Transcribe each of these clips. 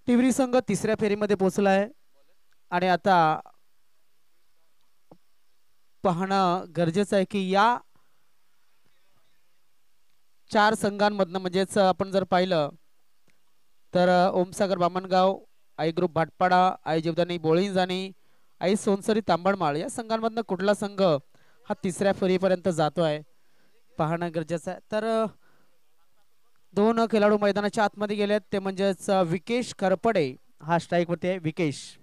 तिवरी संघ तिसऱ्या फेरीमध्ये पोहोचला आहे आणि आता पाहणं गरजेचं आहे की या चार संघांमधनं म्हणजेच आपण जर पाहिलं तर ओमसागर बामणगाव, आई ग्रुप भाटपाडा, आई जीवदानी बोळींजानी, आई सोनसरी तांबडमाळ या संघांमधनं कुठला संघ हा तिसऱ्या फेरीपर्यंत जातो आहे पाहणं गरजेचं आहे। तर दोन खेळाडू मैदानाच्या आतमध्ये गेलेत ते म्हणजेच विकेश करपडे हा स्ट्राईक वरती आहे। विकेश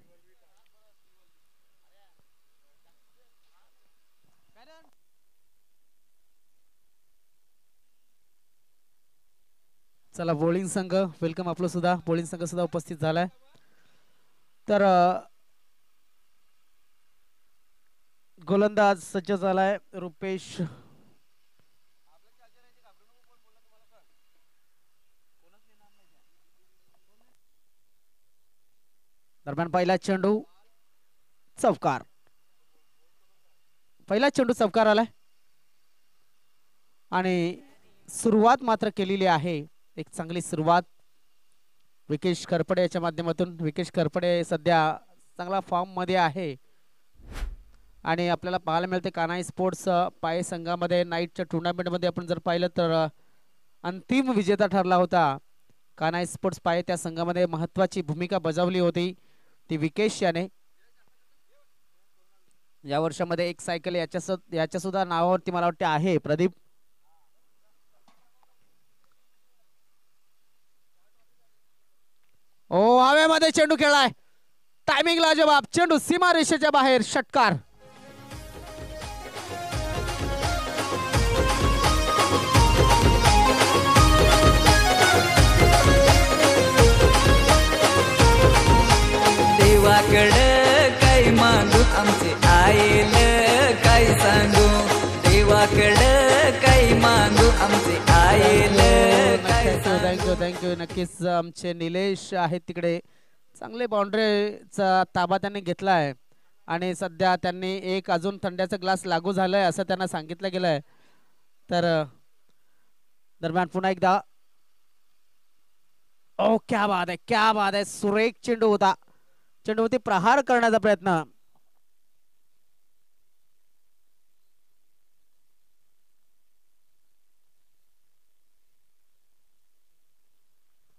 चला बॉलिंग संघ वेलकम आपलं सुद्धा बॉलिंग संघ सुद्धा उपस्थित झालाय। तर गोलंदाज सज्ज झालाय रुपेश दरम्यान पहिला चेंडू चौकार, पहिला चेंडू चौकार आलाय आणि सुरुवात मात्र केलेली आहे एक चांगली सुरुवात विकेश करपडे याच्या माध्यमातून। विकेश करपडे सध्या चांगला फॉर्म मध्ये आहे आणि आपल्याला पाहायला मिळते कान्हाई स्पोर्ट्स पाय संघामध्ये नाईटच्या टुर्नामेंट मध्ये आपण जर पाहिलं तर अंतिम विजेता ठरला होता कान्हाई स्पोर्ट्स पाय। त्या संघामध्ये महत्त्वाची भूमिका बजावली होती ती विकेश याने। या वर्षामध्ये एक सायकल याच्या सुद्धा नावावरती मला वाटते आहे प्रदीप। ओ हवेमध्ये चेंडू खेळलाय, टायमिंग लाजवाब, चेंडू सीमा रेषेच्या बाहेर, षटकार। देवाकडं काय मागू आमचे आईल काय सांगू, देवाकडं काय मागू आमचे आईल। थँक्यू नक्कीच आमचे निलेश आहेत तिकडे, चांगले बाउंड्रीचा ताबा त्यांनी घेतला आहे आणि सध्या त्यांनी एक अजून थंड्याचा ग्लास लागू झालाय असं त्यांना सांगितलं गेलंय। तर दरम्यान पुन्हा एकदा ओ क्या बात आहे, क्या बात आहे, सुरेख चेंडू होता, चेंडूवरती प्रहार करण्याचा प्रयत्न।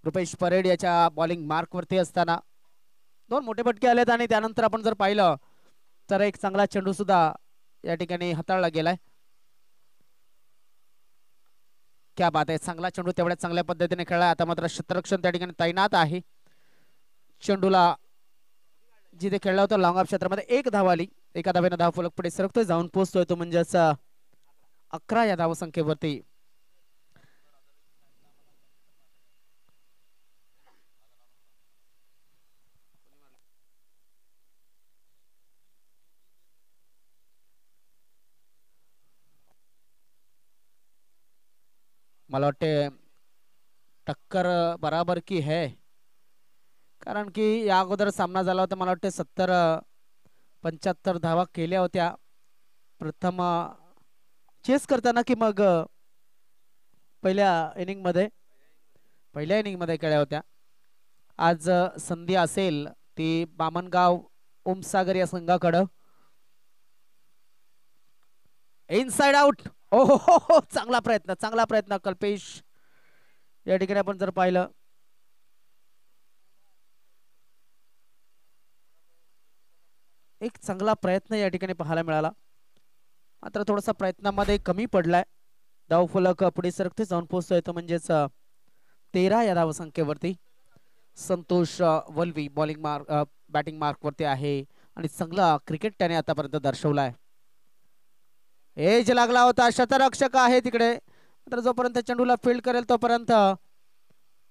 रुपेश परेड याच्या बॉलिंग मार्क वरती असताना दोन मोठे फटके आलेत आणि त्यानंतर आपण जर पाहिलं तर एक चांगला चेंडू सुद्धा या ठिकाणी हाताळला गेलाय। क्या बात आहे, चांगला चेंडू तेवढ्या चांगल्या पद्धतीने खेळलाय। आता मात्र क्षेत्ररक्षण त्या ठिकाणी तैनात आहे, चेंडूला जिथे खेळला होता लॉंग ऑफ क्षेत्रामध्ये एक धाव आली, एका धावेने धाव फलक पुढे सरकतोय, जाऊन पोहोचतोय तो म्हणजेच 11 या धावसंख्येवरती। मला वाटते टक्कर बराबर की है, कारण की या अगोदर सामना झाला होता मला वाटते 70-75 धावा केल्या होत्या प्रथम चेस करताना की मग पहिल्या इनिंग मध्ये केल्या होत्या। आज संधी असेल ती बामणगाव ओमसागर या संघाकडं। इनसाइड आउट, ओहो चांगला प्रयत्न कल्पेश या ठिकाणी आपण जर पाहिलं एक चांगला प्रयत्न या ठिकाणी पाहायला मिळाला, मात्र थोडासा प्रयत्नामध्ये कमी पडलाय। धाव फलक पुढे सरकते, जाऊन पोहोचतोय तो म्हणजेच 13 या धावसंख्येवरती। संतोष वल्वी बॅटिंग मार्क वरती आहे आणि चांगला क्रिकेट त्याने आतापर्यंत दर्शवलाय। एज लागला होता, शतरक्षक आहे तिकडे, तर जोपर्यंत चेंडूला फील्ड करेल तोपर्यंत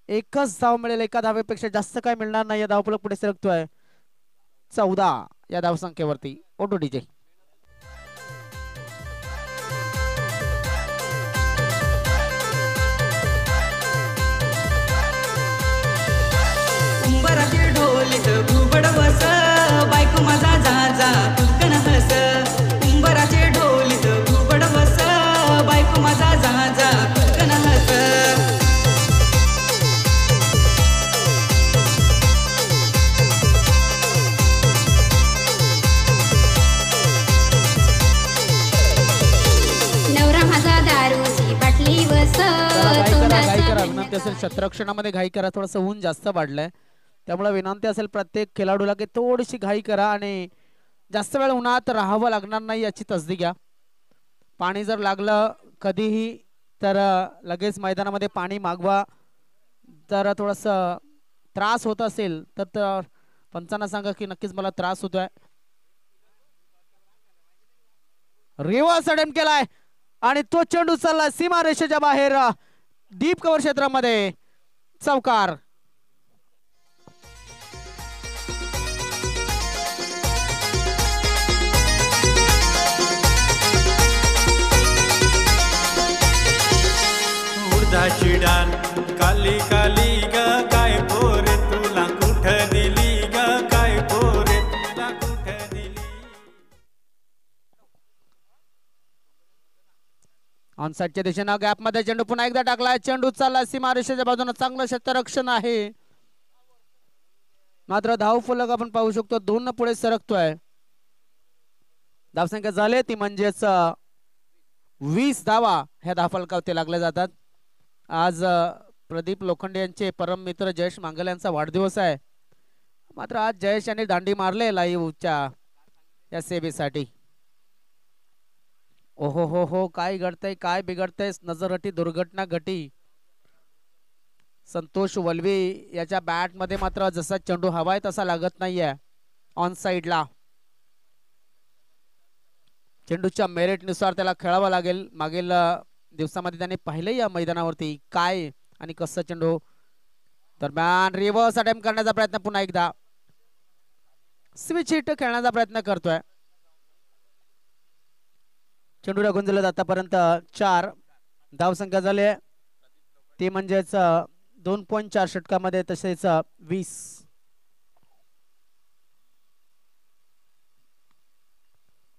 एकच धाव मिळेल, एका धावेपेक्षा जास्त काय मिळणार नाही। या धावफलक पुढे सरकतोय 14 या धावसंख्येवरती। ओटो डीजे उंबराचे ढोलीत घुबड बस, बायको माझा जा कुलकन हस, उंबराचे ढोलीत घुबड बस, बायको माझा जा कुलकन हस। असेल क्षेत्ररक्षणामध्ये घाई करा, थोडंसं ऊन जास्त वाढलंय त्यामुळे विनंती असेल प्रत्येक खेळाडूला की थोडीशी घाई करा आणि जास्त वेळ उन्हात राहावं लागणार नाही याची तसदी घ्या. पाणी जर लागलं कधीही तर लगेच मैदानामध्ये पाणी मागवा. जर थोडंसं त्रास होत असेल तर पंचांना सांगा की नक्कीच मला त्रास होतोय. रिव्हर्स अटेम्प्ट केलाय आणि तो चेंडू चालला सीमा रेषेच्या बाहेर डीप कव्हर क्षेत्रामध्ये. चौकार. उडदाची डान काली काली ग काय पोरे तुला कुठ दिली ग काय पोरे तुला कुठ दिली. ऑन साइडच्या दिशेनं गॅप मध्ये चेंडू पुन्हा एकदा टाकलाय. चेंडू चालला सीमा रेषेच्या बाजूने. चांगलं क्षेत्ररक्षण आहे मात्र धाव फलक आपण पाहू शकतो 2 पुढे सरकतोय. धावसंख्या झाले ती म्हणजेच 20 धावा ह्या धावफलकावरती लागल्या जातात. आज प्रदीप लोखंडे यांचे परम मित्र जयेश मांगल यांचा वाढदिवस आहे. मात्र आज जयेश यांनी दांडी मारले लाईव्हच्या या सेवेसाठी. ओहो हो हो काय घडतंय काय बिघडतंय. नजरअटी दुर्घटना घटी. संतोष वलवे याच्या बॅट मध्ये मात्र जसा चेंडू हवाय तसा लागत नाहीये. ऑन साइडला चेंडूच्या मेरिट नुसार त्याला खेळावं लागेल. मागील दिवसामध्ये त्याने पाहिले या मैदानावरती काय आणि कसं चेंडू. दरम्यान रिव्हर्स अटेम्प्ट करण्याचा प्रयत्न पुन्हा एकदा. स्विच हिट खेळण्याचा प्रयत्न करतोय. चेंडूला गुंजलं आतापर्यंत 4 धावसंख्या झाली ती म्हणजेच 2.4 षटकामध्ये तसेच 20.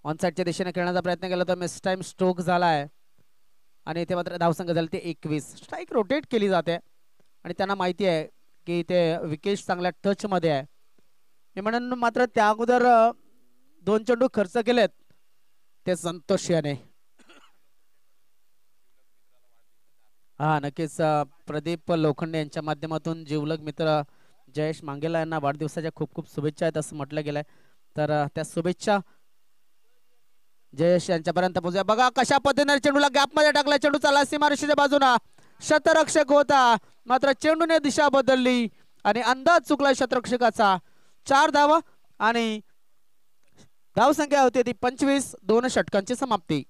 ऑन साइडच्या दिशेने खेळण्याचा प्रयत्न केला तर मिस टाइम स्ट्रोक झालाय आणि इथे मात्र धावसंख्या झाली ते 21. स्ट्राईक रोटेट केली जाते आणि त्यांना माहिती आहे की ते विकेट चांगल्या टच मध्ये आहे. मी म्हणून मात्र त्या अगोदर 2 चेंडू खर्च केलेत ते संतोष याने. हा नक्कीच प्रदीप लोखंडे यांच्या माध्यमातून जिवलग मित्र जयेश मांगेला यांना वाढदिवसाच्या खूप खूप शुभेच्छा आहेत असं म्हटलं गेलंय. तर त्या शुभेच्छा जयेश यांच्यापर्यंत पोहोचूया. बघा कशा पद्धतीने चेंडूला गॅप मध्ये टाकला. चेंडू चालला सीमारेषेच्या बाजूला. शतरक्षक होता मात्र चेंडूने दिशा बदलली आणि अंदाज चुकला शतरक्षकाचा. 4 धावा आणि धावसंख्या होती ती 25. 2 षटकांची समाप्ती.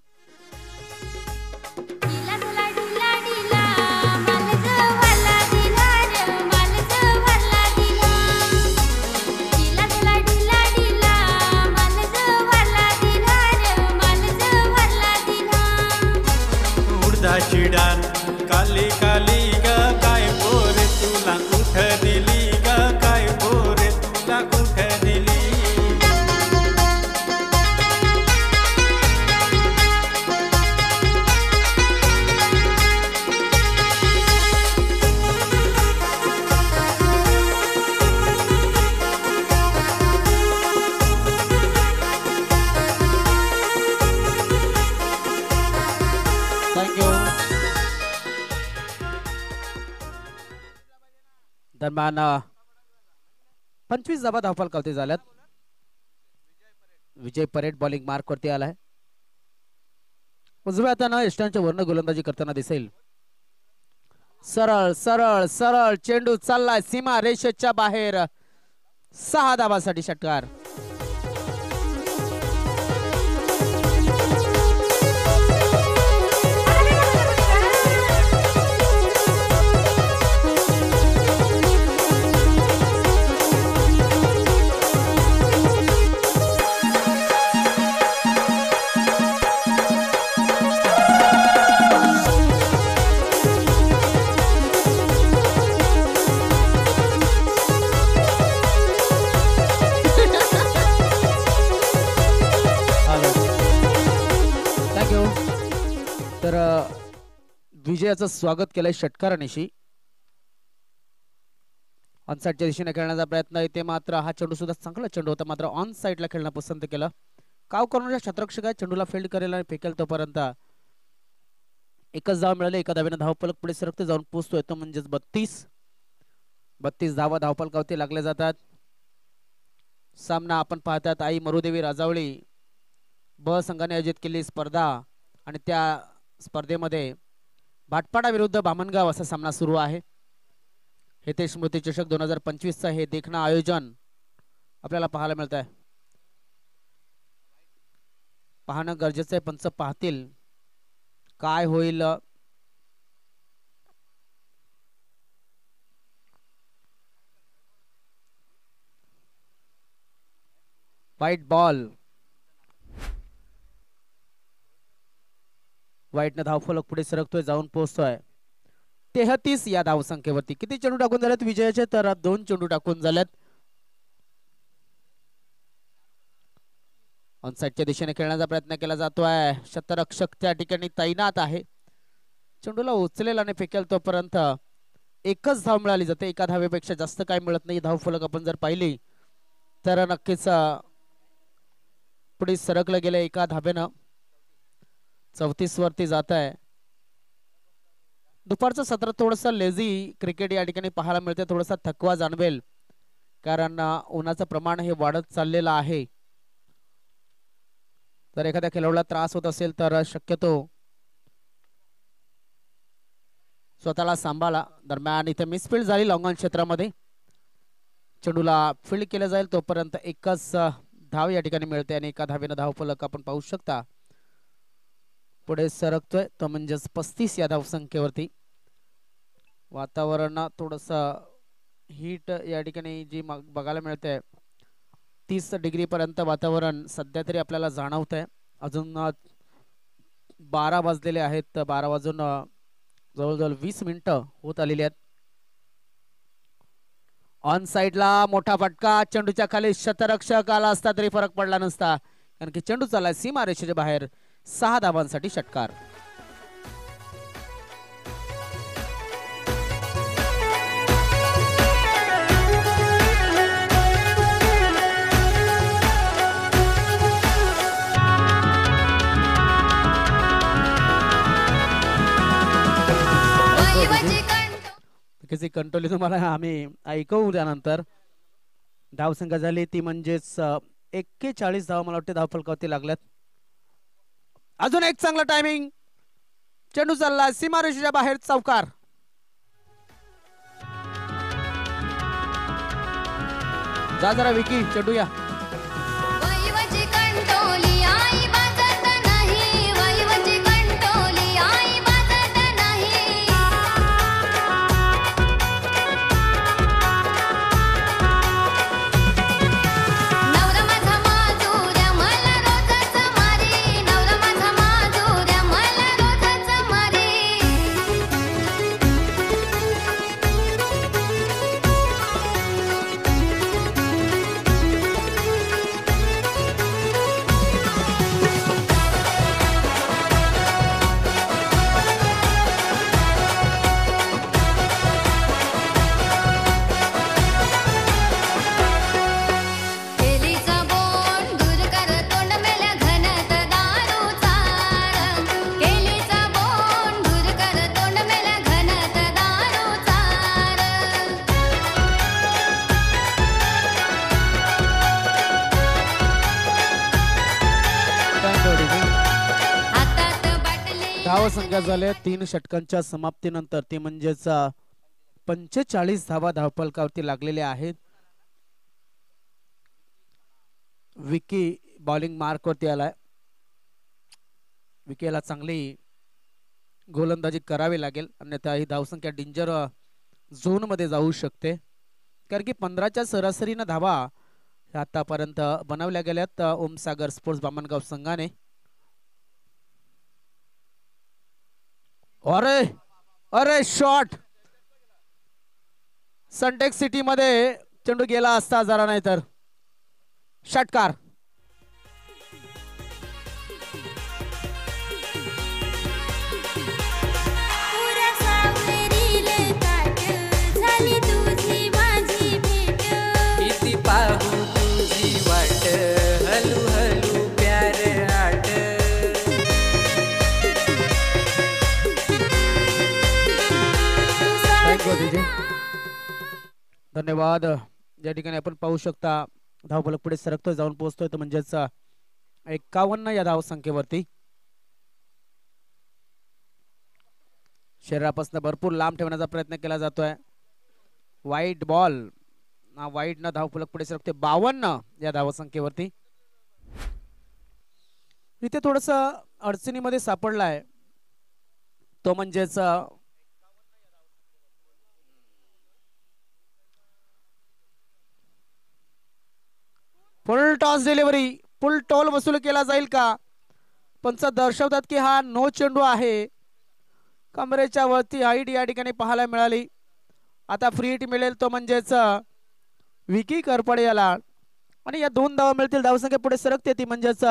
उडदाची डान काली काली ग काय पोरे तुला कुठ दिली ग काय पोरे तुला कुठ दिली. दरम्यान 25 धावा धावफलकावरती झाल्यात. विजय परेड बॉलिंग मार्क वरती आलाय. उजव्या हातानं यष्टांच्या वर्ण गोलंदाजी करताना दिसेल. सरळ सरळ सरळ चेंडू चाललाय सीमा रेषेच्या बाहेर. 6 धावासाठी षटकार. तर विजयाचं स्वागत केलंय षटकारानिशी. ऑन साइडच्या दिशेने खेळण्याचा प्रयत्न इथे मात्र हा चेंडू सुद्धा चांगला चेंडू होता मात्र ऑन साइडला खेळणं पसंत केलं. काव करून क्षेत्ररक्षक चेंडूला फील्ड करेल आणि फेकेल तोपर्यंत एकच धाव मिळाली, एका धावेनं धावफलक पुढे सरकते जाऊन पोहोचतोय तो म्हणजेच 32 धावा धावफलकावरती लागल्या जातात. सामना आपण पाहतात आई मरुदेवी राजावळी ब संघाने आयोजित केलेली स्पर्धा आणि त्या स्पर्धेमध्ये भाटपाडा विरुद्ध बामणगाव असा सामना सुरू आहे. हितेश स्मृती चषक 2025 चा हे देखणं आयोजन आपल्याला पाहायला मिळत आहे. पाहणं गरजेचं आहे. पंच पाहतील काय होईल. वाईट बॉल, वाईटनं धावफलक पुढे सरकतोय जाऊन पोहोचतोय 33 या धावसंख्येवरती. किती चेंडू टाकून झालेत विजयाचे तर 2 चेंडू टाकून झालेत. ऑनसाइडच्या दिशेने खेळण्याचा प्रयत्न केला जातोय. शतरक्षक त्या ठिकाणी तैनात आहे. चेंडूला उचलेला आणि फेकेल तोपर्यंत एकच धाव मिळाली जाते. एका धावेपेक्षा जास्त काय मिळत नाही. धावफलक आपण जर पाहिली तर नक्कीच पुढे सरकलं गेलं एका धावेनं. 34 वरती जात आहे. दुपारचं सत्र थोडंसं लेझी क्रिकेट या ठिकाणी पाहायला मिळते. थोडासा थकवा जाणवेल कारण उन्हाचं प्रमाण हे वाढत चाललेलं आहे. जर एखाद्या खेळाडूला त्रास होत असेल तर शक्यतो स्वतःला सांभाळा. दरम्यान इथे मिसफील्ड झाली लॉंगॉन क्षेत्रामध्ये. चेंडूला फील्ड केलं जाईल तोपर्यंत एकच धाव या ठिकाणी मिळते आणि एका धावेनं धावफलक आपण पाहू शकता पुढे सरकतोय तो म्हणजेच 35 या धावसंख्येवरती. वातावरण थोडस हीट या ठिकाणी जी बघायला मिळते 30 डिग्री पर्यंत वातावरण सध्या तरी आपल्याला जाणवत आहे. अजून 12 वाजलेले आहेत. 12 वाजून जवळजवळ 20 मिनिटं होत आलेली आहेत. ऑन साइडला मोठा फटका. चेंडूच्या खाली शतरक्षक आला असता तरी फरक पडला नसता कारण की चेंडू चाललाय सीमा रेषेच्या बाहेर. 6 धावांसाठी षटकार. कंट्रोल तुम्हाला आम्ही ऐकवू त्यानंतर. धावसंख्या झाली ती म्हणजेच 41 धावा मला वाटते धावफलकावरती लागल्यात. अजून एक चांगला टायमिंग. चेंडू चालला सीमारेषेच्या बाहेर. चौकार. जा जरा विकी चेंडू या. धावसंख्या झाल्या 3 षटकांच्या समाप्तीनंतर ते म्हणजेच 45 धावा धावफलकावरती लागलेल्या आहेत. विकी बॉलिंग मार्क वरती आलाय. विकीला चांगली गोलंदाजी करावी लागेल अन्यथा ही धावसंख्या डेंजर झोन मध्ये जाऊ शकते कारण की 15च्या सरासरीने धावा आतापर्यंत बनवल्या गेल्यात ओमसागर स्पोर्ट्स बामणगाव संघाने. अरे अरे शॉट. सनटेक सिटी मध्ये चेंडू गेला असता जरा नाही तर षटकार. धन्यवाद. या ठिकाणी आपण पाहू शकता धावफलक पुढे सरकतोय, जाऊन पोहोचतोय तर म्हणजेच 51 या धाव संख्येवरती. शरीरापासून भरपूर लांब ठेवण्याचा प्रयत्न केला जातोय. वाईट बॉल वाईट न धावफलक पुढे सरकते 52 या धाव संख्येवरती. इथे थोडस अडचणीमध्ये सापडलाय तो म्हणजेच फुल टॉस डिलिव्हरी. फुल टोल वसूल केला जाईल का? पंच दर्शवतात की हा नो चेंडू आहे. कमरेच्या वरती हाईट या ठिकाणी पाहायला मिळाली. आता फ्री हिट मिळेल तो म्हणजेच विकी करपडे याला आणि या 2 धावा मिळतील. धावसंख्या पुढे सरकते ती म्हणजेच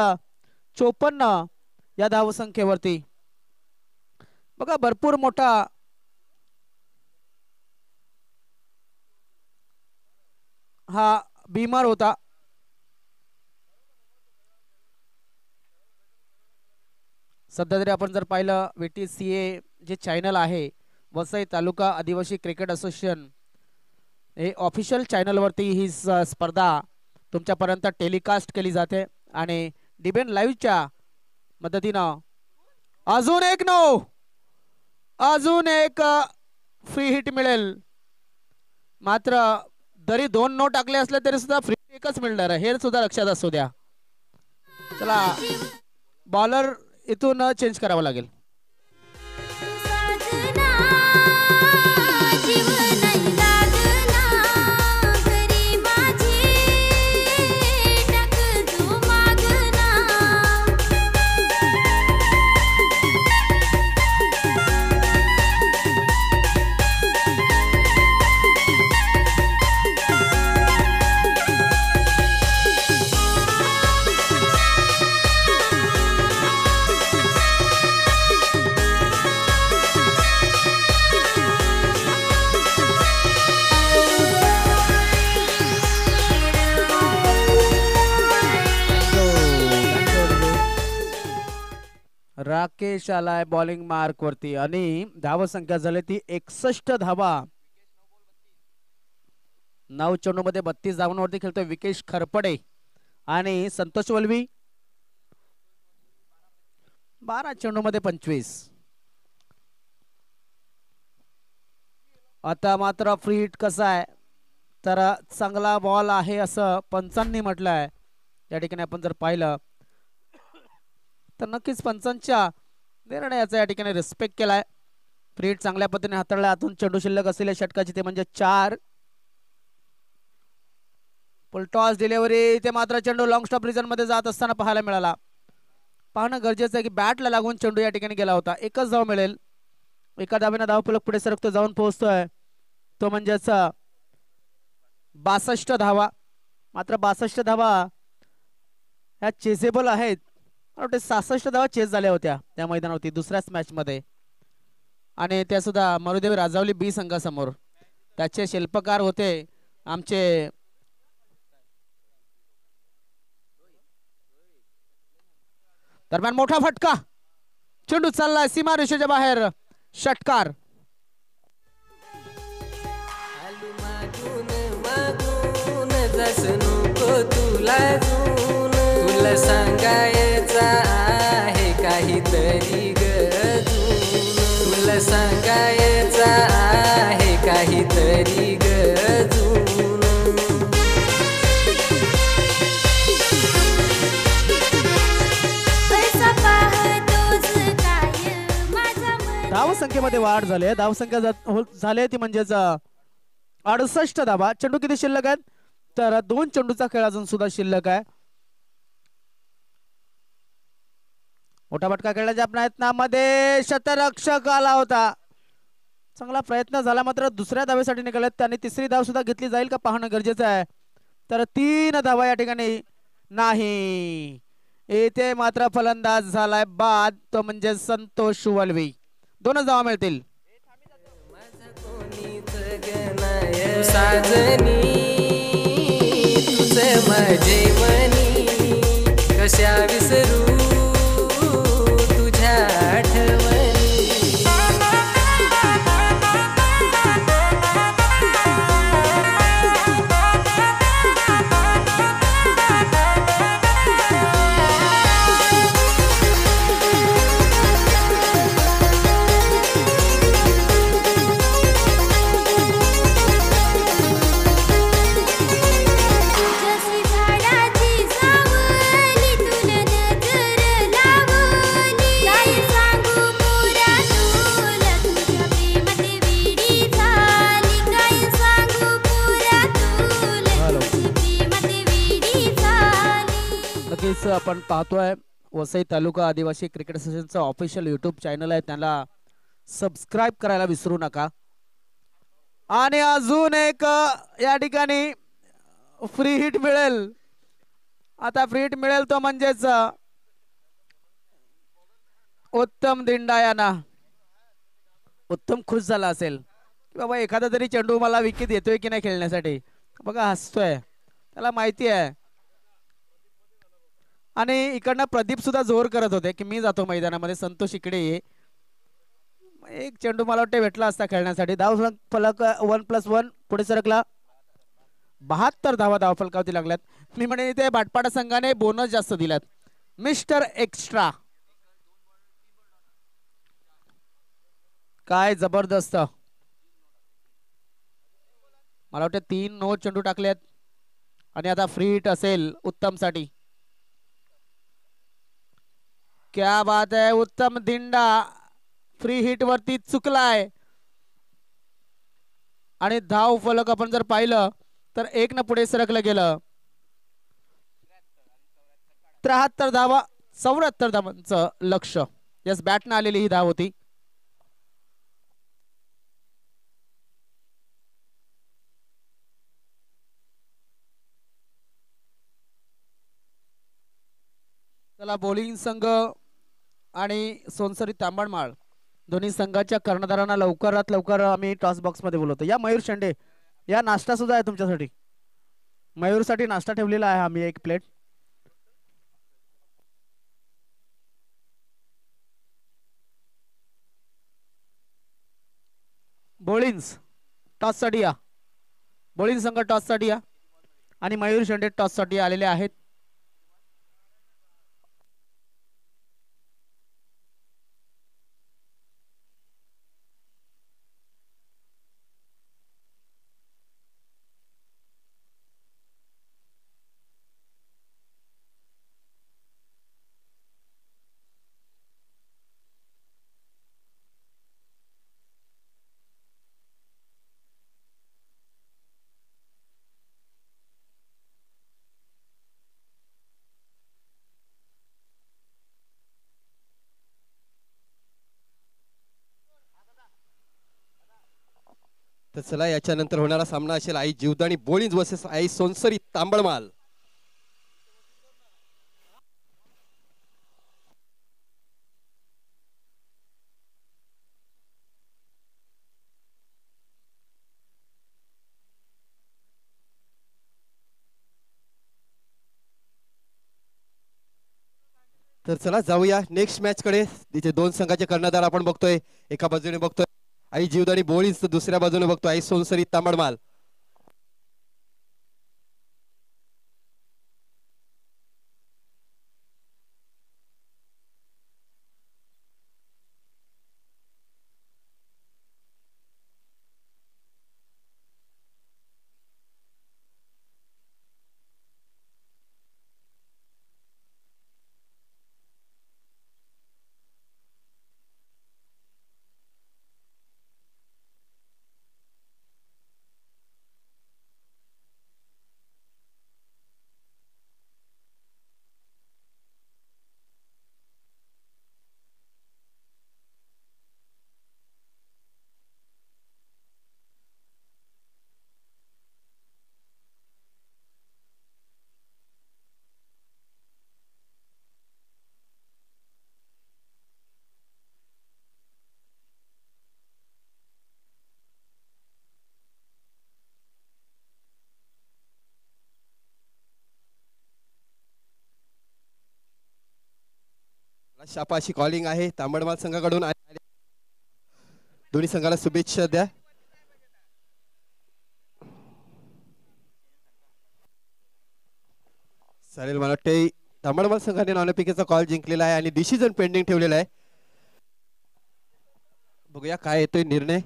54 या धावसंख्येवरती. बघा भरपूर मोठा हा बीमार होता. सध्या तरी आपण जर पाहिलं VTCA जे चॅनल आहे वसई तालुका आदिवासी क्रिकेट असोसिएशन हे ऑफिशियल चॅनलवरती ही स्पर्धा तुमच्यापर्यंत टेलिकास्ट केली जाते आणि डिबेन लाईव्हच्या मदतीनं अजून एक फ्री हिट मिळेल. मात्र जरी 2 नो टाकले असले तरी सुद्धा फ्री एकच मिळणार आहे हे सुद्धा लक्षात असू द्या. चला बॉलर इथून चेंज करावं लागेल. राकेश आलाय बॉलिंग मार्क वरती आणि धाव संख्या झाली ती 61 धावा. 9 चेंडू मध्ये 32 धावांवरती खेळतोय विकेश खरपडे आणि संतोष वलवी 12 चेंडू मध्ये 25. आता मात्र फ्री हिट कसा आहे तर चांगला बॉल आहे असं पंचांनी म्हटलंय. या ठिकाणी आपण जर पाहिलं तर नक्कीच पंचांच्या निर्णयाचा या ठिकाणी रिस्पेक्ट केलाय. फ्री हिट चांगल्या पद्धतीने हाताळला. आतून चेंडू शिल्लक असलेल्या षटकाची ते म्हणजे 4. फुल टॉस डिलिव्हरी ते मात्र चेंडू लॉंग स्टॉप रिजन मध्ये जात असताना पाहायला मिळाला. पाहणं गरजेचं आहे की बॅटला लागून चेंडू या ठिकाणी गेला होता. एकच धाव मिळेल. एका धावेनं धावफलक पुढे सरकतो, जाऊन पोहोचतोय तो म्हणजेच 62 धावा. मात्र 62 धावा ह्या चेसेबल आहेत. 66 धावा चेस झाल्या होत्या त्या मैदानावरती दुसऱ्याच मॅच मध्ये आणि त्या सुद्धा मरुदेव राजावली बी संघासमोर. त्याचे शिल्पकार होते आमचे दरम्यान मोठा फटका. चेंडू चाललाय सीमा रेषेच्या बाहेर. षटकार. तुला सांगायचा आहे काहीतरी गजून. तुला सांगायचा आहे काहीतरी गजून. धाव संख्येमध्ये वाढ झाली आहे. धाव संख्या झाली ती म्हणजेच 68 धावा. चेंडू किती शिल्लक आहेत तर 2 चेंडूचा खेळ अजून सुद्धा शिल्लक आहे. मोठा फटका खेळण्याच्या प्रयत्नामध्ये शतरक्षक आला होता. चांगला प्रयत्न झाला मात्र दुसऱ्या धावेसाठी निघाले. त्याने तिसरी धाव सुद्धा घेतली जाईल का पाहणं गरजेचं आहे. तर 3 धावा या ठिकाणी नाही. येथे मात्र फलंदाज झालाय बाद तो म्हणजे संतोष वलवी. 2 धावा मिळतील. माझे मनी कशा विसरू तुझ्या आठवणी. आपण पाहतोय वसई तालुका आदिवासी क्रिकेट असोसिएशनचं ऑफिशियल यूट्यूब चॅनल आहे, त्याला सबस्क्राईब करायला विसरू नका. आणि अजून एक या ठिकाणी फ्री हिट मिळेल. आता फ्री हिट मिळेल तो म्हणजेच उत्तम दिंडा यांना. उत्तम खुश झाला असेल बाबा, एखादा तरी चेंडू मला विकेत येतोय की नाही खेळण्यासाठी. बघा हसतोय, त्याला माहिती आहे. आणि इकडनं प्रदीप सुद्धा जोर करत होते की मी जातो मैदानामध्ये, संतोष इकडे ये. एक चेंडू मला वाटतं भेटला असता खेळण्यासाठी. धाव फलक 1+1 पुढे सरकला. 72 धावा धाव फलकावरती लागल्यात. मी म्हणे इथे भाटपाडा संघाने बोनस जास्त दिलात, मिस्टर एक्स्ट्रा. काय जबरदस्त. मला वाटतं 3 नो चेंडू टाकलेत आणि आता फ्री हिट असेल उत्तम साठी. क्या बात है, उत्तम दिंडा फ्री हिट वरती चुकलाय. आणि धाव फलक आपण जर पाहिलं तर 1 न पुढे सरकलं गेलं. 73 धावा 74 धावांचं लक्ष. यस, बॅटनं आलेली ही धाव होती. चला, बॉलिंग संघ आणि सोनसरी तांबडमाळ दोन्ही संघाच्या कर्णधारांना लवकरात लवकर आम्ही टॉस बॉक्स मध्ये बोलवतो. या मयूर शेंडे, या नाश्ता सुद्धा आहे तुमच्यासाठी. मयूर साठी नाश्ता ठेवलेला आहे आम्ही, 1 प्लेट. बॉलिंग्स टॉस साठी या. बॉलिंग संघ टॉस साठी या आणि मयूर शेंडे टॉस साठी आलेले आहेत. तर चला, याच्यानंतर होणारा सामना असेल आई जीवदानी बॉलिंग वर्सेस आई सोनसरी तांबडमाल. तर चला जाऊया नेक्स्ट मॅच कडे. तिथे 2 संघाचे कर्णधार आपण बघतोय. एका बाजूने बघतोय आई जीवदानी बॉलिंग, तर दुसऱ्या बाजूने बघतो आई सोनसरी तांबडमाल. शापाशी कॉलिंग आहे तांबडमाल संघाकडून. दोन्ही संघाला शुभेच्छा द्या. चालेल, मला वाटते तांबडमाल संघाने नाणेफेकीचा कॉल जिंकलेला आहे आणि डिसिजन पेंडिंग ठेवलेला आहे. बघूया काय येतोय निर्णय.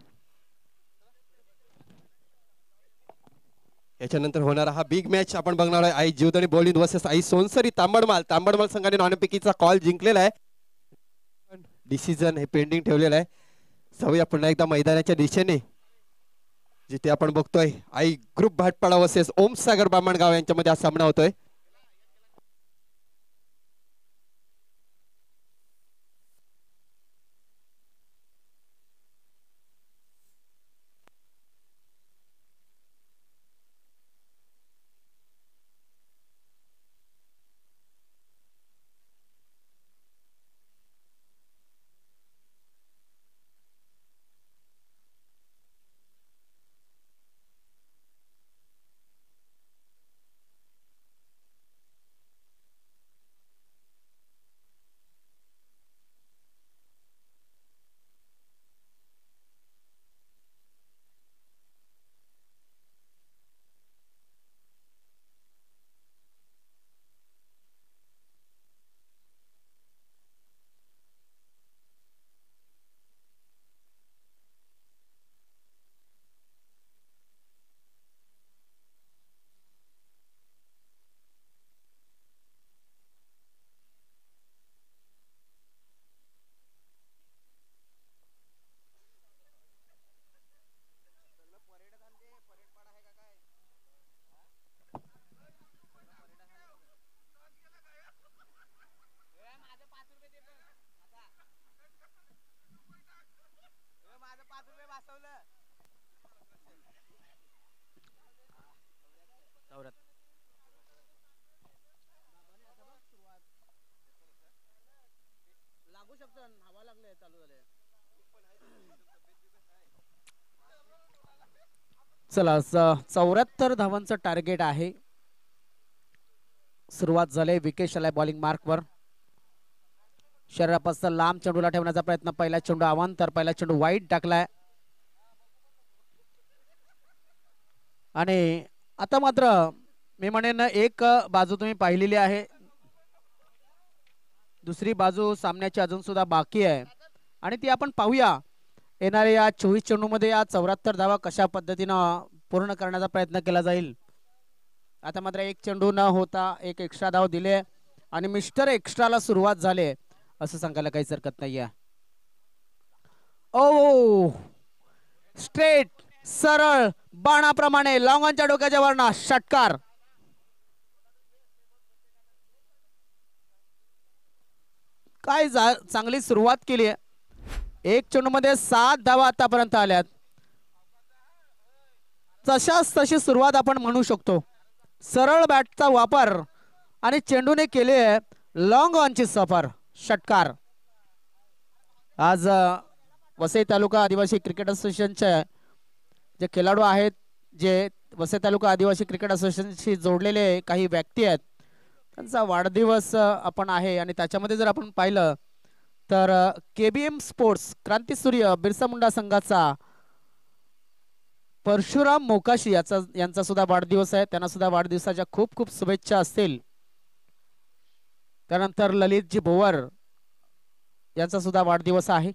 याच्यानंतर होणारा हा बिग मॅच आपण बघणार आहे. Aai Jivdani bowling versus Aai Sonsari Tambadmal. तांबडमाल संघाने नाणेफेकीचा कॉल जिंकलेला आहे, डिसिजन हे पेंडिंग ठेवलेलं आहे. जाऊया पुन्हा एकदा मैदानाच्या दिशेने, जिथे आपण बघतोय आई ग्रुप भाटपाडा वर्सेस ओम सागर बामणगाव यांच्यामध्ये हा सामना होतोय. चला 74 धावांचं टार्गेट आहे. सुरुवात झाली. विकेश आलाय बॉलिंग मार्कवर. शरीरापासून लांब चेंडूला ठेवण्याचा प्रयत्न. पहिला चेंडू अवांतर, पहिला चेंडू वाईट टाकलाय. आणि आता मात्र मी म्हणेन एक बाजू तुम्ही पाहिलेली आहे, दुसरी बाजू सामन्याची अजून सुद्धा बाकी आहे आणि ती आपण पाहूया. येणाऱ्या या 24 चेंडू मध्ये या 74 धावा कशा पद्धतीनं पूर्ण करण्याचा प्रयत्न केला जाईल. आता मात्र एक चेंडू न होता एक एक्स्ट्रा धाव दिले आणि मिस्टर एक्स्ट्राला सुरुवात झाली असं सांगायला काहीच हरकत नाहीये. ओ स्ट्रेट सरळ बाणाप्रमाणे लॉंगॉनच्या डोक्याच्या वरना षटकार. काय चांगली सुरुवात केली आहे. एक चेंडू मध्ये 7 धावा आतापर्यंत आल्यात. तशाच तशी सुरुवात आपण म्हणू शकतो. सरळ बॅटचा वापर आणि चेंडूने केले लॉंग ऑनची सफर. षटकार. आज वसई तालुका आदिवासी क्रिकेट असोसिएशनचे जे खेळाडू आहेत, जे वसई तालुका आदिवासी क्रिकेट असोसिएशनशी जोडलेले काही व्यक्ती आहेत, त्यांचा वाढदिवस आपण आहे आणि त्याच्यामध्ये जर आपण पाहिलं तर केबीएम स्पोर्ट्स क्रांतिसूर्य बिरसा मुंडा संघाचा परशुराम मोकाशी यांचा सुद्धा वाढदिवस आहे. त्यांना सुद्धा वाढदिवसाच्या खूप खूप शुभेच्छा असतील. त्यानंतर ललितजी भोवर यांचा सुद्धा वाढदिवस आहे.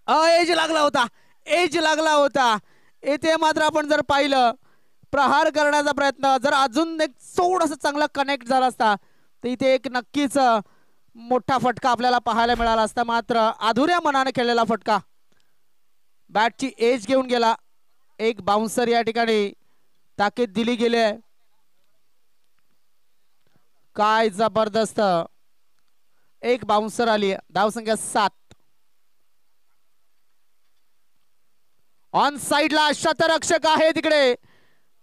एज लागला होता, एज लागला होता. येथे मात्र आपण जर पाहिलं प्रहार करण्याचा प्रयत्न जर अजून एक थोडंसं चांगला कनेक्ट झाला असता तर इथे एक नक्कीच मोठा फटका आपल्याला पाहायला मिळाला असता. मात्र अधुऱ्या मनाने खेळलेला फटका बॅटची एज घेऊन गेला. एक बाउन्सर या ठिकाणी ताकीद दिली गेली आहे. काय जबरदस्त एक बाउन्सर आली. धावसंख्या 7. ऑन साइडला शतरक्षक आहे तिकडे.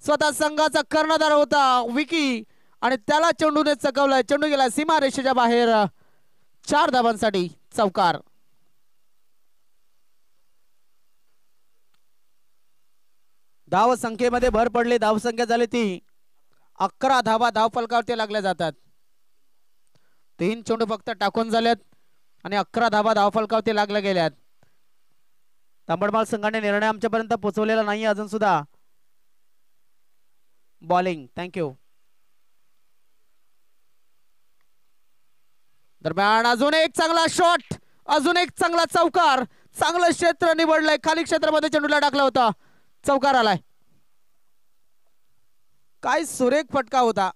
स्वतः संघाचा कर्णधार होता विकी आणि त्याला चेंडूने चकवलाय. चेंडू गेला सीमा रेषेच्या बाहेर. 4 धावांसाठी चौकार. धाव संख्येमध्ये भर पडली. धावसंख्या झाली ती 11 धावा धावफलकावरती लागल्या जातात. 3 चेंडू फक्त टाकून झालेत आणि 11 धावा धावफलकावरती लागल्या गेल्यात. तांबडमाल संघाने निर्णय आमच्यापर्यंत पोहोचवलेला नाही अजून सुद्धा. Bowling thank you. दरम्यान अजून एक चांगला शॉट, अजून एक चांगला चौकार. चांगलं क्षेत्र निवडलंय. खाली क्षेत्रामध्ये चेंडूला टाकला होता. चौकार आलाय. काय सुरेख फटका होता.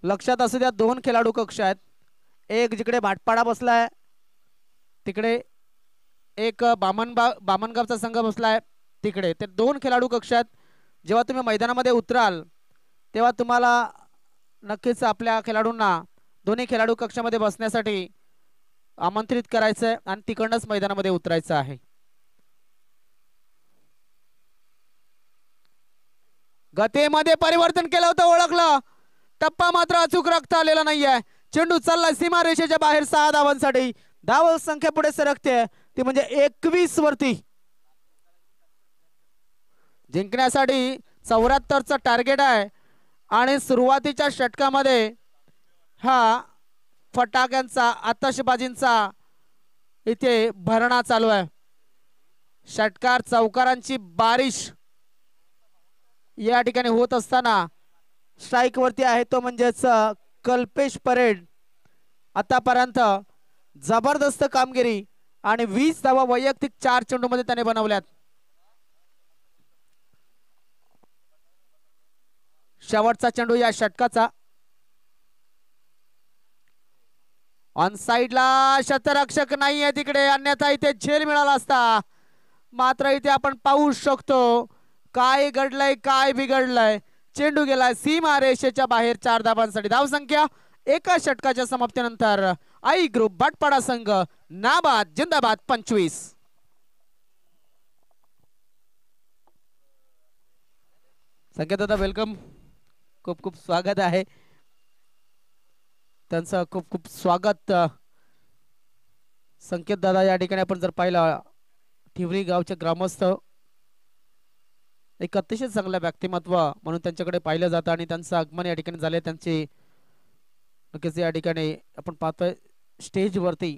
लक्षात असू द्या 2 खेळाडू कक्ष आहेत. एक जिकडे भाटपाडा बसलाय तिकडे एक बामणगावचा संघ बसलाय तिकडे. ते 2 खेळाडू कक्ष आहेत. जेव्हा तुम्ही मैदानामध्ये उतराल तेव्हा तुम्हाला नक्कीच आपल्या खेळाडूंना दोन्ही खेळाडू कक्षामध्ये बसण्यासाठी आमंत्रित करायचंय आणि तिकडनंच मैदानामध्ये उतरायचं आहे. गतीमध्ये परिवर्तन केलं होतं, ओळखलं. टप्पा मात्र अचूक रखता आलेला नाहीये. चेंडू चालला सीमा रेषेच्या बाहेर. 6 धावांसाठी. धाव संख्या पुढे सरकते ती म्हणजे 21 वरती. जिंकण्यासाठी 74चं टार्गेट आहे आणि सुरुवातीच्या षटकामध्ये हा फटाक्यांचा आतषबाजींचा इथे भरणा चालू आहे. षटकार चौकारांची बारिश या ठिकाणी होत असताना स्ट्राइक वरती आहे तो म्हणजेच कल्पेश परेड. आतापर्यंत जबरदस्त कामगिरी आणि 20 धावा वैयक्तिक 4 चेंडू मध्ये त्याने बनवल्यात. शेवटचा चेंडू या षटकाचा. ऑन साइडला शतरक्षक नाहीये तिकडे, अन्यथा इथे झेल मिळाला असता. मात्र इथे आपण पाहू शकतो काय घडलंय, काय बिघडलंय. चेंडू गेलाय सीमा रेषेच्या बाहेर. 4 धावांसाठी. धावसंख्या एका षटकाच्या समाप्तीनंतर आई ग्रुप भाटपाडा संघ नाबाद जिंदाबाद 25. संकेत दादा वेलकम. खूप खूप स्वागत आहे त्यांचं. खूप खूप स्वागत. संकेत दादा या ठिकाणी आपण जर पाहिलं ठिवरी गावचे ग्रामस्थ एक अतिशय चांगलं व्यक्तिमत्व म्हणून त्यांच्याकडे पाहिलं जातं आणि त्यांचं आगमन या ठिकाणी झाले. त्यांची नक्कीच या ठिकाणी आपण पाहतोय स्टेजवरती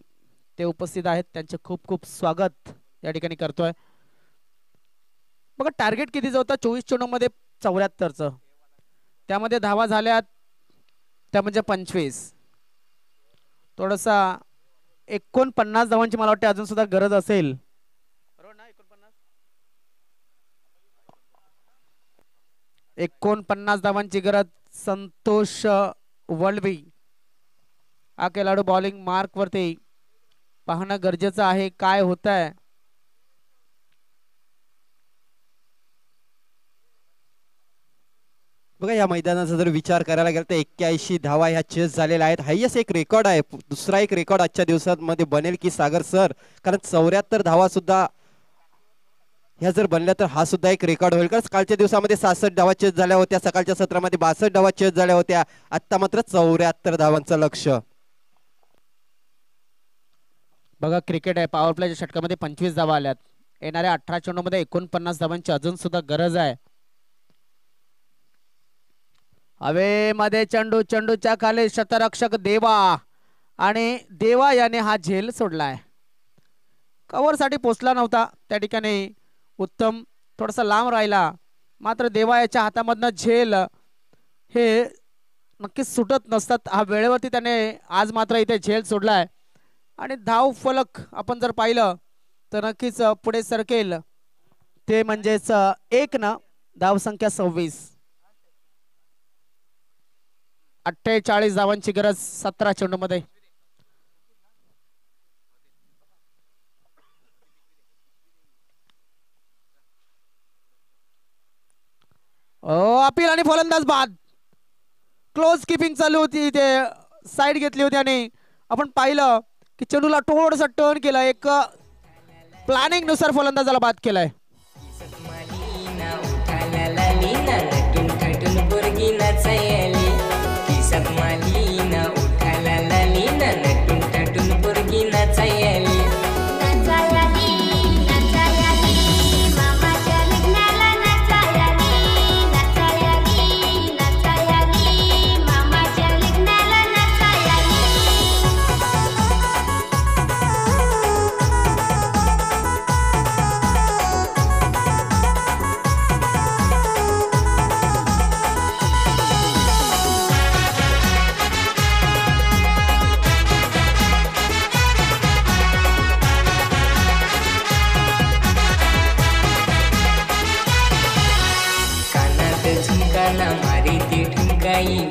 ते उपस्थित आहेत. त्यांचे खूप खूप स्वागत या ठिकाणी करतोय. बघा टार्गेट कितीचं होतं 24 चेंडूमध्ये 74चं, त्यामध्ये धावा झाल्यात त्या म्हणजे 25. थोडासा 49 धावांची मला वाटते अजून सुद्धा गरज असेल. 49 धावांची गरज. संतोष वळवी हा खेळाडू बॉलिंग मार्क वरती पाहणं गरजेचं आहे काय होत आहे. बघा या मैदानाचा जर विचार करायला गेला तर 81 धावा ह्या चेस झालेल्या आहेत. हायस्ट एक रेकॉर्ड आहे. दुसरा एक रेकॉर्ड आजच्या दिवसांमध्ये बनेल की सागर सर, कारण 74 धावा सुद्धा ह्या जर बनल्या तर हा सुद्धा एक रेकॉर्ड होईल. कारण कालच्या दिवसामध्ये 66 धावा चेस झाल्या होत्या, सकाळच्या सत्रामध्ये 62 धावा चेस झाल्या होत्या. आता मात्र 74 धावांचं लक्ष. बघा क्रिकेट आहे. पॉवर प्लेच्या षटकामध्ये 25 धावा आल्यात. येणाऱ्या 18 चेंडूमध्ये 49 धावांची अजून सुद्धा गरज आहे. हवेमध्ये चेंडू, चेंडूच्या खाली शतरक्षक देवा आणि देवा याने हा झेल सोडलाय. कव्हर साठी पोचला नव्हता त्या ठिकाणी. उत्तम थोडासा लांब राहिला, मात्र देवा याच्या हातामधनं झेल हे नक्कीच सुटत नसतात. हा वेळेवरती त्याने आज मात्र इथे झेल सोडलाय आणि धाव फलक आपण जर पाहिलं तर नक्कीच पुढे सरकेल ते म्हणजेच 1 न धाव संख्या 26. 48 धावांची गरज 17 चेंडू मध्ये. अपील आणि फलंदाज बाद. क्लोज किपिंग चालू होती, इथे साईड घेतली होती आणि आपण पाहिलं की चेंडूला थोडंसं टर्न केलं. एक प्लॅनिंग नुसार फलंदाजाला बाद केलाय.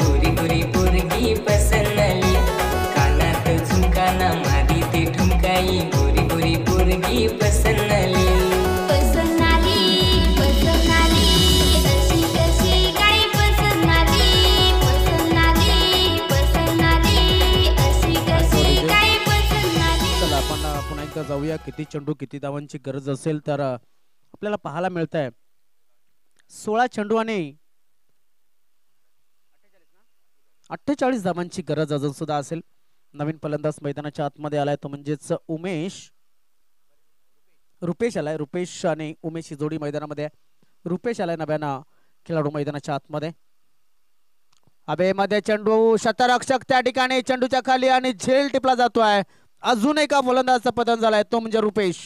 गोरी गोरी पोरगी पसंदली. कानात झुमकाना मारी ते ठुमकाई गोरी गोरी पोरगी पसंदली. चला आपण पुन्हा एकदा जाऊया. किती चेंडू किती धावांची गरज असेल तर आपल्याला पाहायला मिळत आहे 16 चेंडू आणि 48 धावांची गरज अजून सुद्धा असेल. नवीन फलंदाज मैदानाच्या आतमध्ये आलाय तो म्हणजेच रुपेश आलाय. रुपेश आणि उमेश ही जोडी मैदानामध्ये. रुपेश आलाय नव्यानं खेळाडू मैदानाच्या आतमध्ये. हवेमध्ये चेंडू, शतरक्षक त्या ठिकाणी चेंडूच्या खाली आणि झेल टिपला जातोय. अजून एका फलंदाजाचा पतन झालाय तो म्हणजे रुपेश.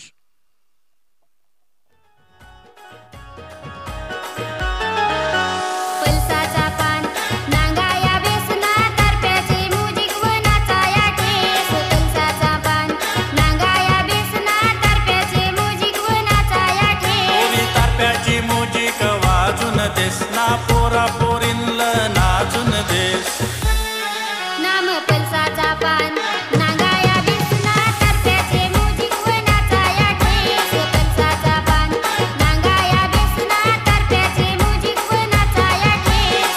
ना पोरा पोरीनल नाचून देस. नाम पलसाचा पान नांगाया बेसना तरप्याचे मुजिक वनाचा या ठेस. पलसाचा पान नांगाया बेसना तरप्याचे मुजिक वनाचा या ठेस.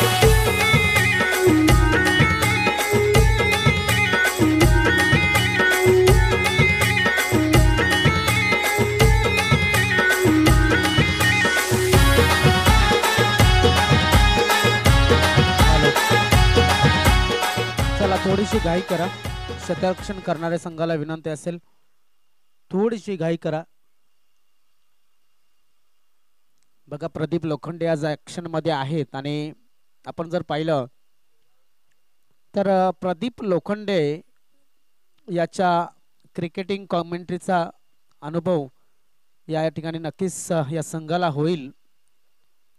चला थोडीशी घाई करा. शतरक्षण करणाऱ्या संघाला विनंती असेल थोडीशी घाई करा. बघा प्रदीप लोखंडे आज ऍक्शन मध्ये आहेत आणि आपण जर पाहिलं तर प्रदीप लोखंडे याच्या क्रिकेटिंग कॉमेंट्रीचा अनुभव या ठिकाणी नक्कीच या संघाला होईल,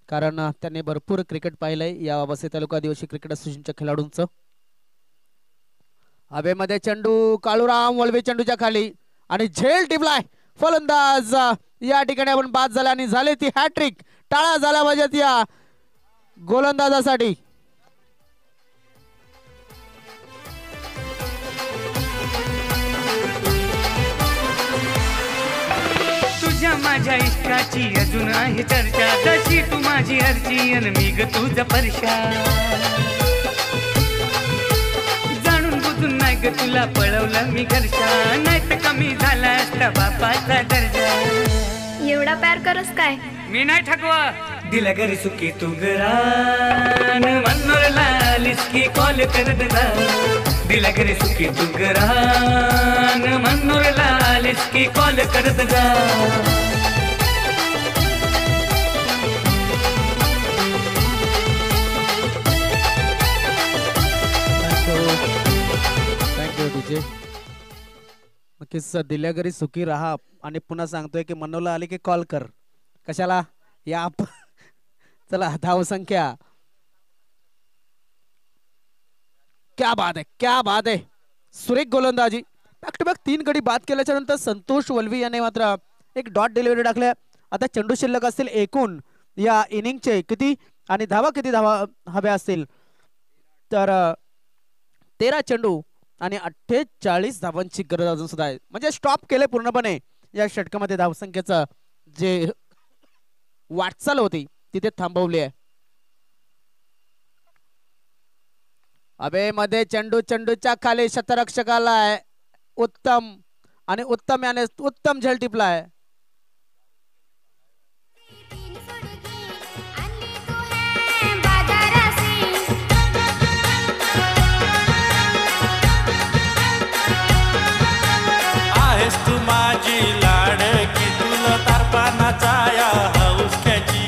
कारण त्याने भरपूर क्रिकेट पाहिलंय या वसई तालुका आदिवासी क्रिकेट असोसिएशनच्या खेळाडूंचं. हवेमध्ये चेंडू, काळूराम वळवे चेंडूच्या खाली आणि झेल टिपलाय. फलंदाज या ठिकाणी आपण बाद झाला आणि झाले ती हॅट्रिक. टाळा झाला पाहिजेत या गोलंदाजासाठी. तुझ्या माझ्या इश्काची अजून आहे चर्चा, जशी तू माझी अर्ची अन मी ग तुझा परशा. जाणून बुजून नाही ग तुला पळवलं मी घरच्या, नाही तर कमी झाला असता बापाचा दर्जा. एवढा प्यार करस काय? मी नाही ठकवा दिला घरी सुखी तू गरान, मनोरला लिस्की कॉल करत जा. दिला घरी सुखी तू गरान, मनोरला लिस्की कॉल करत जा. Thank you DJ. नक्कीच दिल्या घरी सुखी राहा आणि पुन्हा सांगतोय की मनोला आली की कॉल कर. कशाला? या चला धाव संख्या. क्या बात आहे, क्या बात आहे. सुरेख गोलंदाजी. बॅक टू बॅक 3 गडी बाद केल्याच्या नंतर संतोष वल्वी याने मात्र एक डॉट डिलिव्हरी टाकल्या. आता चेंडू शिल्लक असतील एकूण या इनिंगचे किती आणि किती धावा हव्या असतील तर 13 चेंडू आणि 48 धावांची गरज अजून सुद्धा आहे. म्हणजे स्टॉप केले पूर्णपणे या षटकामध्ये धावसंख्येचं जे वाटचाल होती तिथे थांबवली आहे. मध्ये चेंडूच्या खाली शतरक्षकाला आहे उत्तम आणि उत्तम याने उत्तम झेल टिपला आहे. आहेस तू माझी लाडकी, तुला तारपानाचा या हौसक्याची.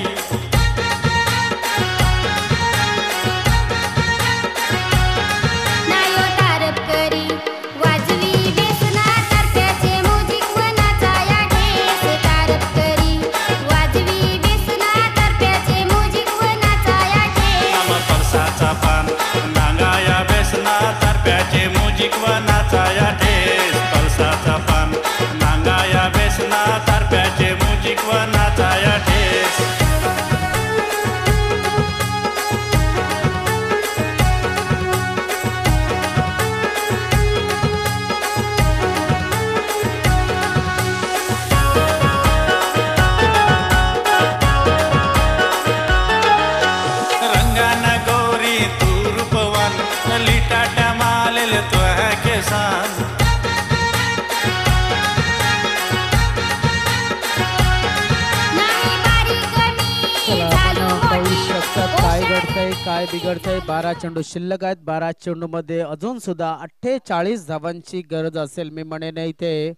नांगाया बेसना तारप्याचे मुजिक व नाचाया ठेस. पलसाचा पान नांगाया बेसना तारप्याचे मुजिक व नाचाया ठेस. काय बिघडतंय. 12 चेंडू शिल्लक आहेत. 12 चेंडू मध्ये अजून सुद्धा 48 धावांची गरज असेल. मी म्हणेन इथे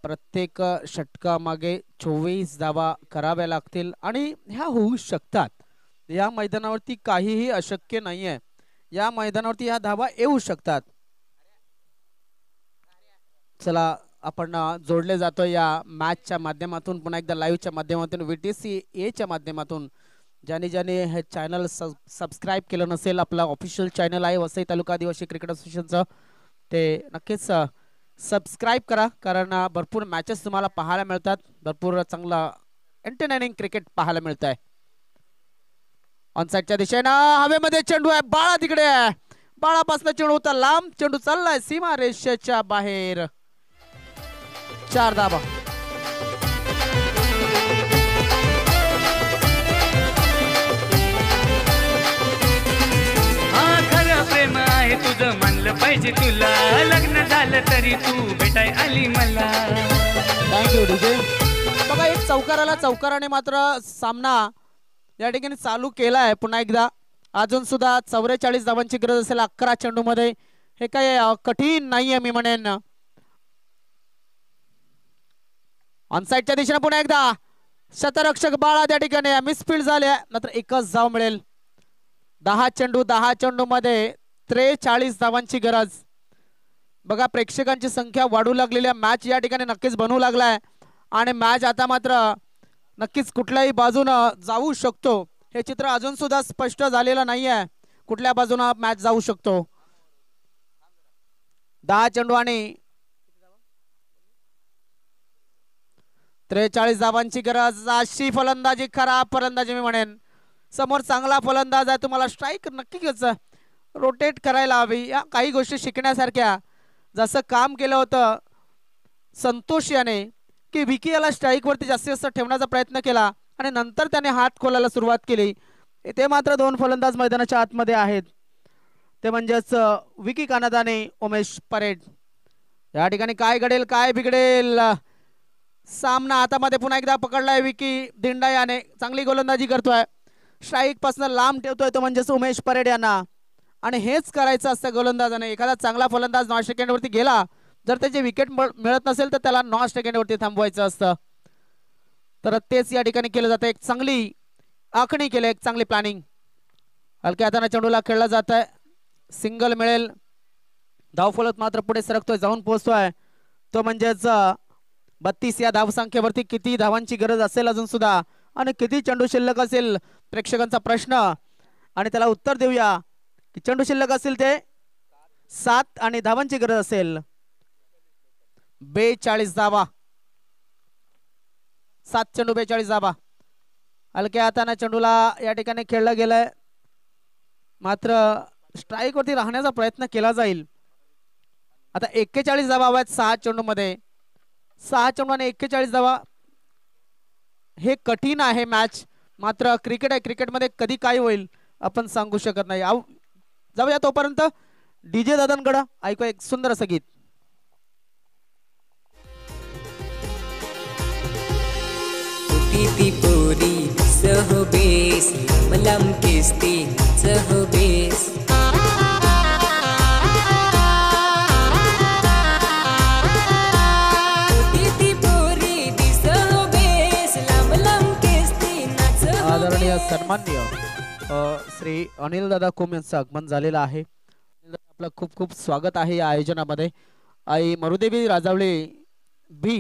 प्रत्येक षटकामागे 24 धावा कराव्या लागतील आणि ह्या होऊ शकतात. या मैदानावरती काहीही अशक्य नाहीये. या मैदानावरती ह्या धावा येऊ शकतात. चला आपण जोडले जातो या मॅचच्या माध्यमातून, पुन्हा एकदा लाईव्हच्या माध्यमातून, VTC A च्या माध्यमातून. ज्याने हे चॅनल सबस्क्राईब केलं नसेल, आपला ऑफिशियल चॅनल आहे वसई तालुका आदिवासी क्रिकेट असोसिएशनचं, ते नक्कीच सबस्क्राईब करा, कारण भरपूर मॅचेस तुम्हाला पाहायला मिळतात. भरपूर चांगला एंटरटेनिंग क्रिकेट पाहायला मिळत आहे. ऑनसाईडच्या दिशेनं हवेमध्ये चेंडू आहे. बाळा तिकडे आहे. बाळापासून चेंडू होता लांब. चेंडू चाललाय सीमा रेषेच्या बाहेर. 4 धावा. प्रेम आहे तुझं मानलं पाहिजे तुला, लग्न झालं तरी तू भेटाय आली मला. Thank you DJ. बघा एक चौकाराने मात्र सामना या ठिकाणी चालू केलाय. पुन्हा एकदा अजून सुद्धा 44 धावांची गरज असेल 11 चेंडू मध्ये. हे काय कठीण नाहीये मी म्हणेन. ऑनसाईडच्या दिशेने पुन्हा एकदा शतरक्षक बाळा त्या ठिकाणी मिसफील्ड झाल्या, नंतर एकच धाव मिळेल. 10 चेंडू मध्ये 43 धावांची गरज. बघा प्रेक्षकांची संख्या वाढू लागलेल्या मॅच या ठिकाणी नक्कीच बनवू लागलाय आणि मॅच आता मात्र नक्कीच कुठल्याही बाजूनं जाऊ शकतो. हे चित्र अजून सुद्धा स्पष्ट झालेलं नाहीये, कुठल्या बाजूनं मॅच जाऊ शकतो. 10 चेंडू आणि 43 धावांची गरज. अशी फलंदाजी, खराब फलंदाजी मी म्हणेन. समोर चांगला फलंदाज आहे, तुम्हाला स्ट्राईक नक्कीच रोटेट करायला हवी. या काही गोष्टी शिकण्यासारख्या. जसं काम केलं होतं संतोष याने की विकी याला स्ट्राईक वरती जास्तीत जास्त ठेवण्याचा प्रयत्न केला आणि नंतर त्याने हात खोलायला सुरुवात केली. इथे मात्र 2 फलंदाज मैदानाच्या आतमध्ये आहेत, ते म्हणजेच विकी कानाद आणि उमेश परेड. या ठिकाणी काय घडेल काय बिघडेल. सामना हातामध्ये पुन्हा एकदा पकडलाय विकी दिंडा याने. चांगली गोलंदाजी करतोय, स्ट्राईक पासून लांब ठेवतोय तो म्हणजेच उमेश परेड यांना. आणि हेच करायचं असतं गोलंदाजाने. एखादा चांगला फलंदाज 9 सेकंड वरती गेला, जर त्याची विकेट मिळत नसेल तर त्याला 9 सेकंड वरती थांबवायचं असतं. तर तेच या ठिकाणी केलं जातं. एक चांगली आखणी केली, एक चांगली प्लॅनिंग. हलक्या हाताने चेंडूला खेळला जात आहे, सिंगल मिळेल. धावफलक मात्र पुढे सरकतोय, जाऊन पोहोचतोय तो म्हणजेच 32 या धावसंख्येवरती. किती धावांची गरज असेल अजून सुद्धा आणि किती चेंडू शिल्लक असेल प्रेक्षकांचा प्रश्न, आणि त्याला उत्तर देऊया. चेंडू शिल्लक असतील ते 7 आणि धावांची गरज असेल 42 धावा. 7 चेंडू 42 धावा. हलक्या हाताने चेंडूला या ठिकाणी खेळला गेलाय, मात्र स्ट्राईक वरती राहण्याचा प्रयत्न केला जाईल. आता 41 धावा हव्यात 6 चेंडू मध्ये. 6 चेंडू आणि 41 धावा. हे कठीण आहे मॅच, मात्र क्रिकेट आहे, क्रिकेटमध्ये कधी काय होईल आपण सांगू शकत नाही. जाऊया तोपर्यंत डीजे दादांकडे, ऐकू एक सुंदर असं गीत. ती पोरी सहबेस मलाम केसती सहबेस. आदरणीय सन्माननीय श्री अनिल दादा कोम यांचं आगमन झालेलं आहे. आपलं खूप खूप स्वागत आहे या आयोजनामध्ये. आई मरुदेवी राजावळे बी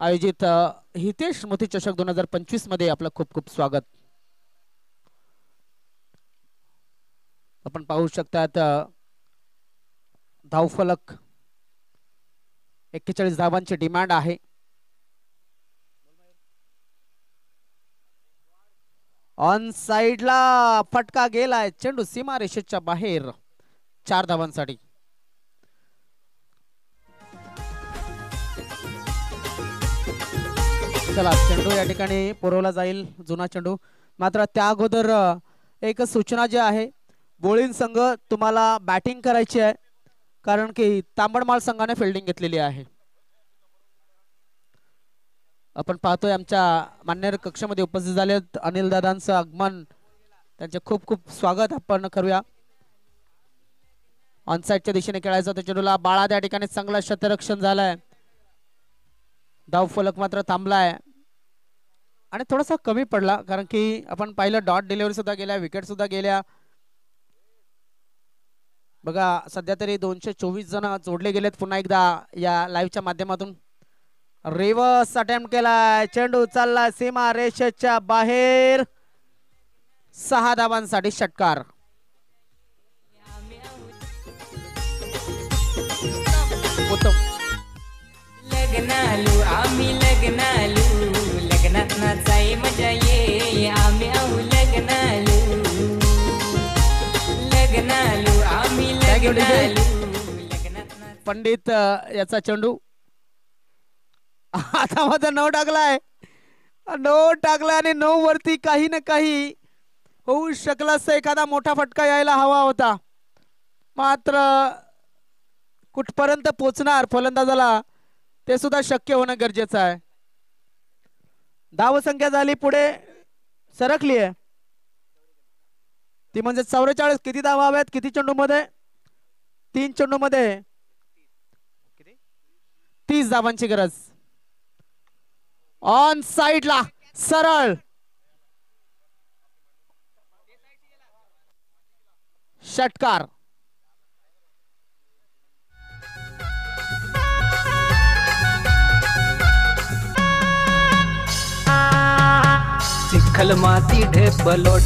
आयोजित हितेश स्मृती चषक 2025 मध्ये आपलं खूप खूप स्वागत. आपण पाहू शकतात धावफलक 41 धावांची डिमांड आहे. ऑन साइडला फटका गेलाय, चेंडू सीमा रेषेच्या बाहेर 4 धावांसाठी. चला चेंडू या ठिकाणी पुरवला जाईल, जुना चेंडू. मात्र त्या अगोदर एक सूचना जी आहे, बोळीन संघ तुम्हाला बॅटिंग करायची आहे, कारण की तांबडमाळ संघाने फिल्डिंग घेतलेली आहे. आपण पाहतोय आमच्या मान्यवर कक्षामध्ये उपस्थित झाले अनिल दादांचं आगमन, त्यांचे खूप खूप स्वागत आपण करूया. ऑनसाइडच्या दिशेने खेळायचं होतं चेंडूला. बाळा त्या ठिकाणी चांगला शतरक्षण झालंय. धावफलक मात्र थांबलाय आणि थोडासा कमी पडला, कारण की आपण पाहिलं डॉट डिलिव्हरी सुद्धा गेल्या, विकेट सुद्धा गेल्या. बघा सध्या तरी 224 जण जोडले गेलेत पुन्हा एकदा या लाईव्हच्या माध्यमातून. रिव्हर्स अटेम्प्ट केलाय, चेंडू चालला सीमा रेषेच्या बाहेर. 6 धावांसाठी षटकार. उत्तम. लग्नालू आम्ही लग्नालू, लग्नात नाचाय मजा ये. आम्ही आऊ लग्नालू, लग्नालू आम्ही लग्नालू, लग्नात. पंडित याचा चेंडू आता मध्ये 9 टाकलाय, 9 टाकलाय आणि 9 वरती काही ना काही होऊ शकलं असं. एखादा मोठा फटका यायला हवा होता, मात्र कुठपर्यंत पोचणार फलंदाजाला ते सुद्धा शक्य होणं गरजेचं आहे. धावसंख्या झाली पुढे सरकली आहे ती म्हणजे 44. किती धावा हव्यात, किती चेंडू मध्ये? 3 चेंडू मध्ये 30 धावांची गरज. ऑन साइडला सरळ षटकार. चिखल माती ढेप लोट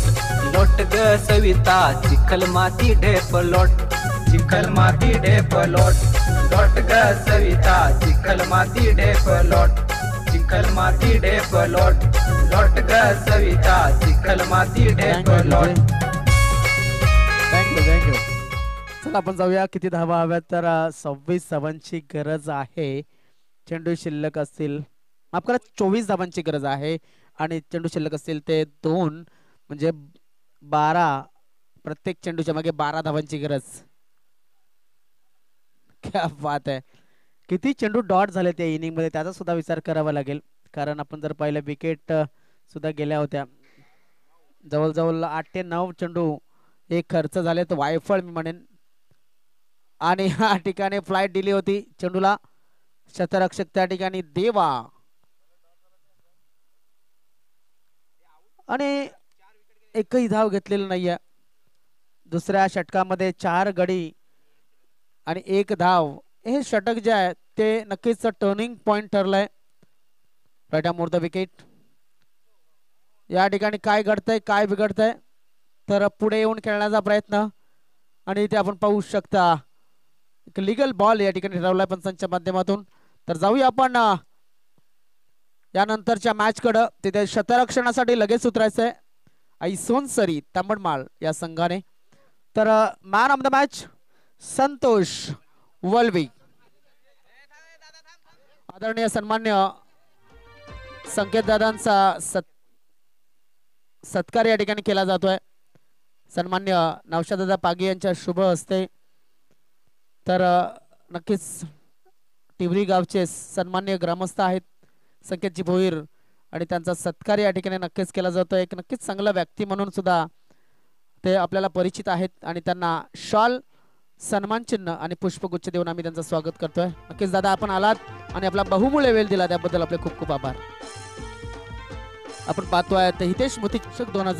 लोट ग सविता, चिखल माती ढेप लोट, चिखल माती ढेप लोट लोट ग सविता, चिखल माती ढेप लोट, चिखल माती ढेप लोट लोट ग सविता, चिखल माती ढेप लोट. थँक्यू. चला आपण जाऊया किती धावा हव्यात. तर 26 धावांची गरज आहे. चेंडू शिल्लक असतील, माफ करा 24 धावांची गरज आहे आणि चेंडू शिल्लक असतील ते 2 म्हणजे 12. प्रत्येक चेंडूच्या मागे 12 धावांची गरज. क्या बात आहे. किती चेंडू डॉट झाले त्या इनिंग मध्ये त्याचा सुद्धा विचार करावा लागेल. कारण आपण जर पाहिलं विकेट सुद्धा गेल्या होत्या. जवळजवळ 8 ते 9 चेंडू हे खर्च झाले तर वायफळ मी म्हणेन. आणि या ठिकाणी फ्लाइट दिली होती चेंडूला. शतरक्षक त्या ठिकाणी देवा आणि एकही धाव घेतलेलं नाहीये. दुसऱ्या षटकामध्ये 4 गडी आणि 1 धाव. हे षटक जे आहे ते नक्कीच टर्निंग पॉइंट ठरलंय. Right more the wicket. या ठिकाणी काय घडतंय काय बिघडतंय तर पुढे येऊन खेळण्याचा प्रयत्न आणि इथे आपण पाहू शकता एक लीगल बॉल या ठिकाणी ठरवलाय पंचांच्या माध्यमातून. तर जाऊया आपण यानंतरच्या मॅच कडे. तिथे शतरक्षणासाठी लगेच उतरायचंय आई सोनसरी तांबडमाळ या संघाने. तर man of the match Santosh Valvi. आदरणीय सन्मान्य संकेत दादांचा सत्कार या ठिकाणी केला जातोय. सन्मान्य नौशादादा पागी यांच्या शुभ हस्ते. तर नक्कीच टिवरी गावचे सन्मान्य ग्रामस्थ आहेत संकेतजी भोईर आणि त्यांचा सत्कार या ठिकाणी नक्कीच केला जातो. एक नक्कीच चांगला व्यक्ती म्हणून सुद्धा ते आपल्याला परिचित आहेत आणि त्यांना शॉल सन्मान चिन्ह आणि पुष्पगुच्छ देऊन आम्ही त्यांचं स्वागत करतोय. नक्कीच दादा आपण आलात आणि आपला बहुमूल्य वेळ दिला त्याबद्दल आपले खूप खूप आभार. आपण पाहतोय हितेश मोती 2000